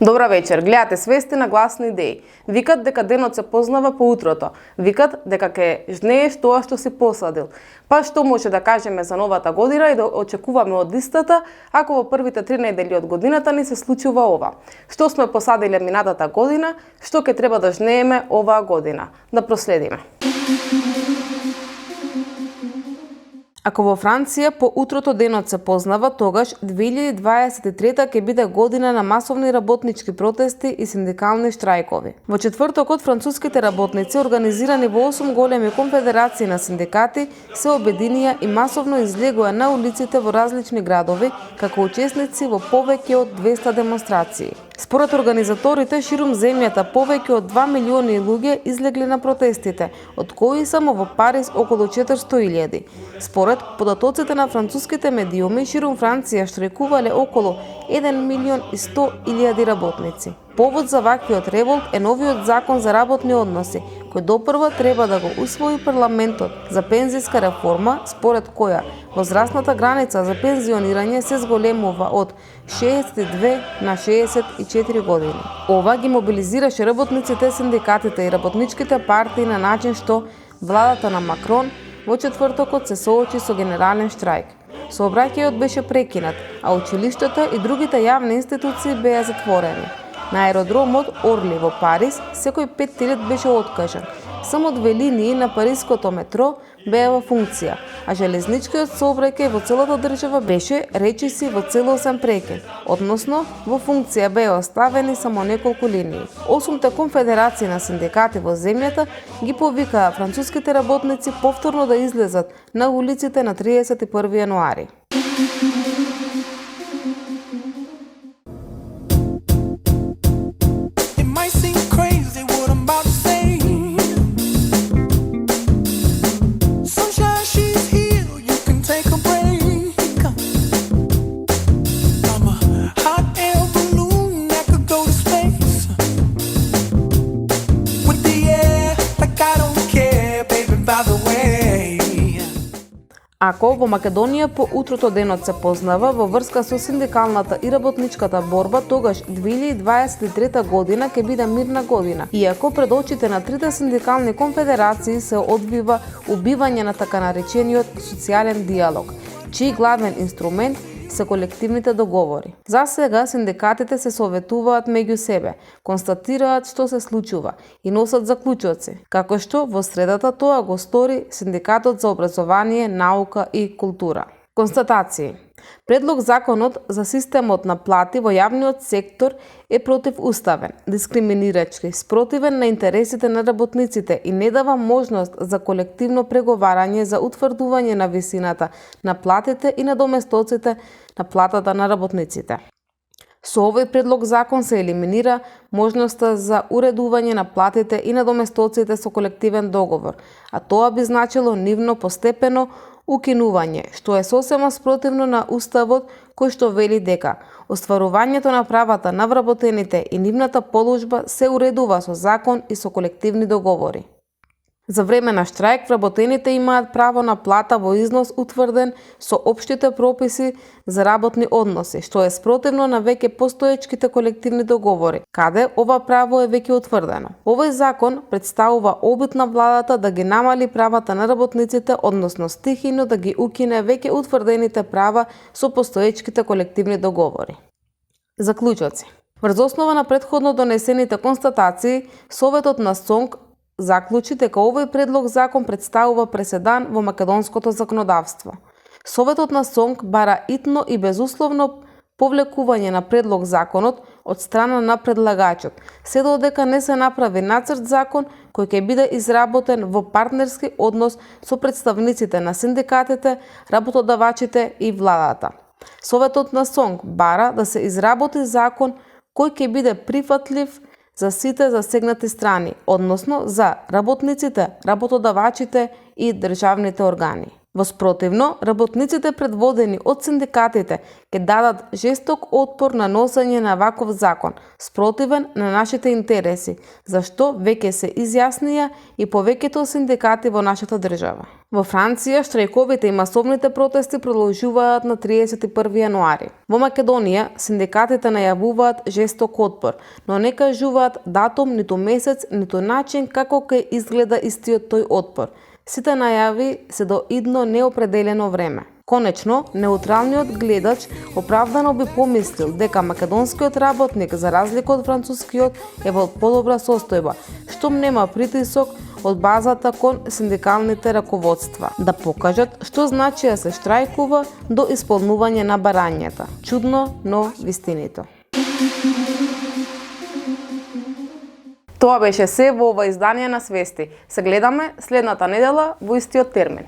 Добра вечер, гледате Свести на гласни идеи. Викат дека денот се познава по утрото. Викат дека ќе жнееш тоа што си посадил. Па што може да кажеме за новата година и да очекуваме од истата, ако во првите 3 недели од годината ни се случува ова? Што сме посадиле минатата година, што ќе треба да жнееме оваа година? Да проследиме. Ако во Франција по утрото денот се познава, тогаш 2023 ќе биде година на масовни работнички протести и синдикални штрајкови. Во четвртокот француските работници, организирани во 8 големи конфедерации на синдикати, се обединија и масовно излегоа на улиците во различни градови како учесници во повеќе од 200 демонстрации. Според организаторите, ширум земјата повеќе од 2 милиони луѓе излегли на протестите, од кои само во Париз околу 400.000. Според податоците на француските медиуми, ширум Франција штрajкувале околу 1.100.000 работници. Повод за ваквиот револт е новиот закон за работни односи, кој допрва треба да го усвои парламентот за пензиска реформа, според која возрастната граница за пензионирање се зголемува од 62 на 64 години. Ова ги мобилизираше работниците, синдикатите и работничките партии на начин што владата на Макрон во четвртокот се соочи со генерален штрајк. Сообраќајот беше прекинат, а училиштата и другите јавни институции беа затворени. На аеродромот Орли во Париз секој 5 билет беше откажан. Само 2 линии на париското метро беа во функција, а железничкиот сообраќај во целата држава беше речиси во целосен прекин, односно во функција беа оставени само неколку линии. 8 конфедерации на синдикати во земјата ги повикаа француските работници повторно да излезат на улиците на 31 јануари. Ако во Македонија по утрото денот се познава во врска со синдикалната и работничката борба, тогаш 2023 година ќе биде мирна година. Иако пред очите на трите синдикални конфедерации се одвива убивање на така наречениот социјален диалог, чиј главен инструмент се колективните договори. За сега синдикатите се советуваат меѓу себе, констатираат што се случува и носат заклучоци, како што во средата тоа го стори Синдикатот за образование, наука и култура. Констатации. Предлог законот за системот на плати во јавниот сектор е противуставен, дискриминирачки, спротивен на интересите на работниците и не дава можност за колективно преговарање за утврдување на висината на платите и на доместоците на платата на работниците. Со овој предлог закон се елиминира можноста за уредување на платите и на доместоците со колективен договор, а тоа би значило нивно постепено укинување, што е сосема спротивно на Уставот, кој што вели дека остварувањето на правата на вработените и нивната положба се уредува со закон и со колективни договори. За време на штрајк, вработените имаат право на плата во износ утврден со општите прописи за работни односи, што е спротивно на веќе постоечките колективни договори, каде ова право е веќе утврдено. Овој закон представува обид на владата да ги намали правата на работниците, односно стихино да ги укине веќе утврдените права со постоечките колективни договори. Заклучоци. Врз основа на претходно донесените констатации, Советот на СОНК заклучи дека овој предлог закон представува преседан во македонското законодавство. Советот на СОНК бара итно и безусловно повлекување на предлог законот од страна на предлагачот, се додека не се направи нацрт закон кој ќе биде изработен во партнерски однос со представниците на синдикатите, работодавачите и владата. Советот на СОНК бара да се изработи закон кој ќе биде прифатлив за сите засегнати страни, односно за работниците, работодавачите и државните органи. Во спротивно, работниците предводени од синдикатите ќе дадат жесток отпор на носење на ваков закон, спротивен на нашите интереси, зашто веќе се изјаснија и повеќето синдикати во нашата држава. Во Франција, штрајковите и масовните протести продолжуваат на 31 јануари. Во Македонија, синдикатите најавуваат жесток отпор, но не кажуваат датум, ниту месец, ниту начин како ќе изгледа истиот тој отпор. Сите најави се до идно неопределено време. Конечно, неутралниот гледач оправдано би помислил дека македонскиот работник, за разлика од францускиот, е во подобра состојба, штом нема притисок од базата кон синдикалните раководства, да покажат што значи да се штрајкува до исполнување на барањата. Чудно, но вистинито. Тоа беше се во ова издание на Свести. Се гледаме следната недела во истиот термин.